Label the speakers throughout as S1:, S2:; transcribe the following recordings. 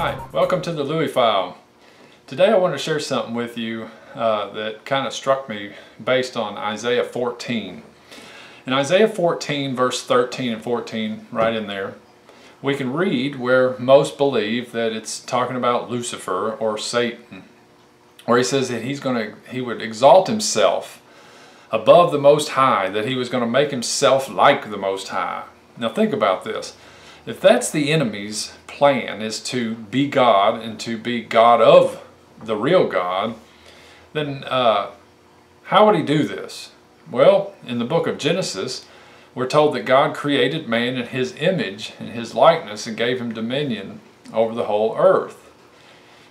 S1: Hi, welcome to the Louie File. Today I want to share something with you that kind of struck me based on Isaiah 14. In Isaiah 14 verse 13 and 14, right in there, we can read where most believe that it's talking about Lucifer or Satan, where he says that he would exalt himself above the Most High, that he was going to make himself like the Most High. Now think about this. If that's the enemy's plan, is to be God and to be God of the real God, then how would he do this? Well, in the book of Genesis, we're told that God created man in his image and his likeness and gave him dominion over the whole earth.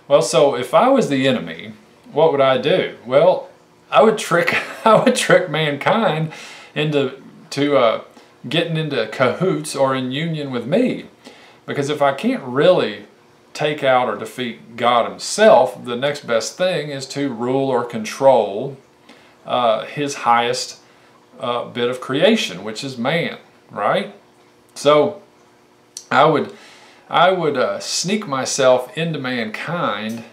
S1: Well, so if I was the enemy, what would I do? Well, I would trick mankind into getting into cahoots or in union with me. Because if I can't really take out or defeat God himself, the next best thing is to rule or control his highest bit of creation, which is man, right? So I would sneak myself into mankind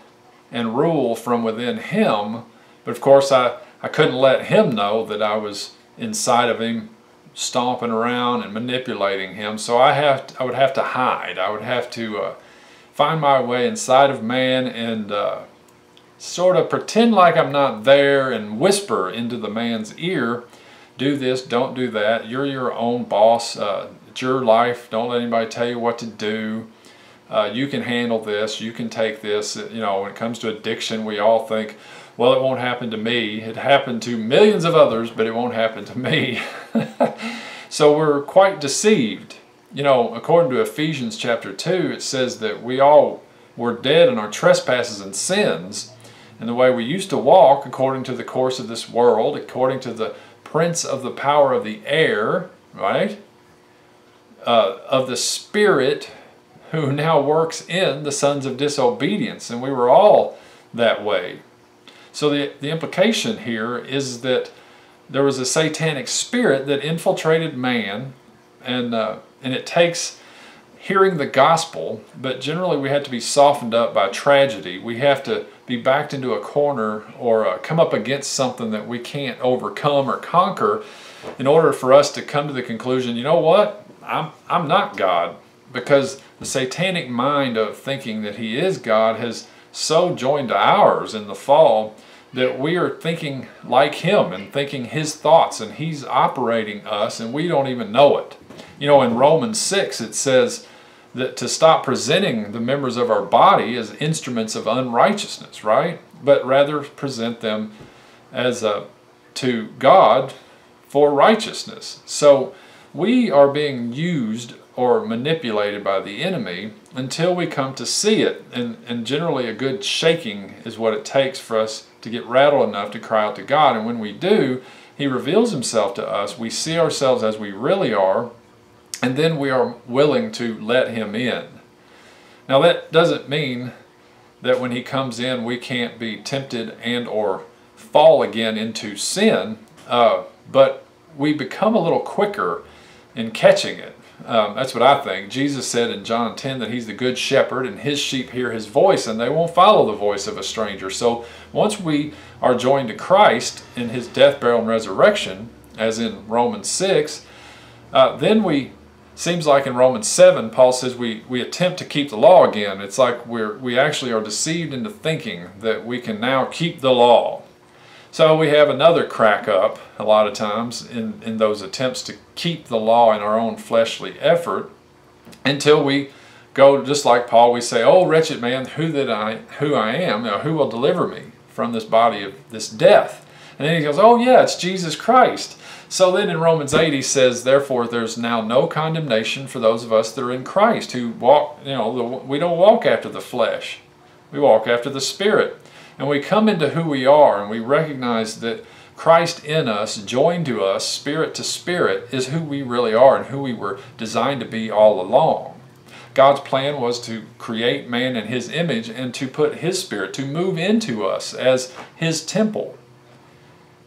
S1: and rule from within him, but of course I couldn't let him know that I was inside of him, stomping around and manipulating him. So I would have to hide. I would have to find my way inside of man and sort of pretend like I'm not there and whisper into the man's ear, do this, don't do that, you're your own boss, it's your life, don't let anybody tell you what to do, you can handle this, you can take this. You know, when it comes to addiction, we all think, well, it won't happen to me. It happened to millions of others, but it won't happen to me. So we're quite deceived. You know, according to Ephesians chapter 2, it says that we all were dead in our trespasses and sins, and the way we used to walk according to the course of this world, according to the prince of the power of the air, right? Of the spirit who now works in the sons of disobedience. And we were all that way. So the implication here is that there was a satanic spirit that infiltrated man, and it takes hearing the gospel, but generally we have to be softened up by tragedy. We have to be backed into a corner or come up against something that we can't overcome or conquer in order for us to come to the conclusion, you know what, I'm not God, because the satanic mind of thinking that he is God has so joined to ours in the fall that we are thinking like him and thinking his thoughts, and he's operating us and we don't even know it. You know, in Romans 6 it says that to stop presenting the members of our body as instruments of unrighteousness, right? But rather present them as to God for righteousness. So we are being used or manipulated by the enemy until we come to see it, and generally a good shaking is what it takes for us to get rattled enough to cry out to God. And when we do, he reveals himself to us, we see ourselves as we really are, and then we are willing to let him in. Now that doesn't mean that when he comes in we can't be tempted and or fall again into sin, but we become a little quicker in catching it. That's what I think. Jesus said in John 10 that he's the good shepherd and his sheep hear his voice and they won't follow the voice of a stranger. So once we are joined to Christ in his death, burial, and resurrection, as in Romans 6, then seems like in Romans 7, Paul says we attempt to keep the law again. It's like we actually are deceived into thinking that we can now keep the law. So we have another crack up a lot of times in those attempts to keep the law in our own fleshly effort, until we go just like Paul, we say, oh wretched man, who I am, who will deliver me from this body of this death? And then he goes, oh yeah, it's Jesus Christ. So then in Romans 8 he says, therefore there's now no condemnation for those of us that are in Christ, who walk, we don't walk after the flesh, we walk after the Spirit. And we come into who we are, and we recognize that Christ in us, joined to us, spirit to spirit, is who we really are and who we were designed to be all along. God's plan was to create man in his image and to put his spirit, to move into us as his temple.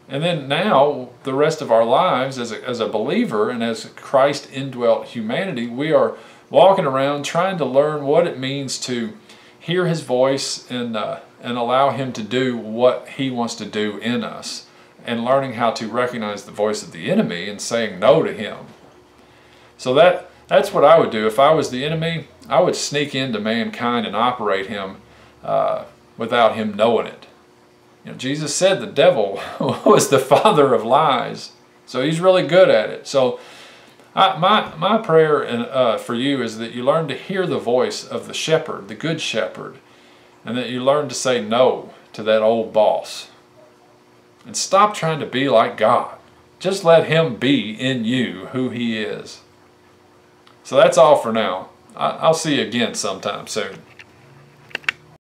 S1: And then now, the rest of our lives as a believer and as Christ indwelt humanity, we are walking around trying to learn what it means to hear his voice and allow him to do what he wants to do in us, and learning how to recognize the voice of the enemy and saying no to him. So that's what I would do. If I was the enemy, I would sneak into mankind and operate him without him knowing it. You know, Jesus said the devil was the father of lies, so he's really good at it. So my prayer for you is that you learn to hear the voice of the shepherd, the good shepherd, and that you learn to say no to that old boss. And stop trying to be like God. Just let him be in you who he is. So that's all for now. I'll see you again sometime soon.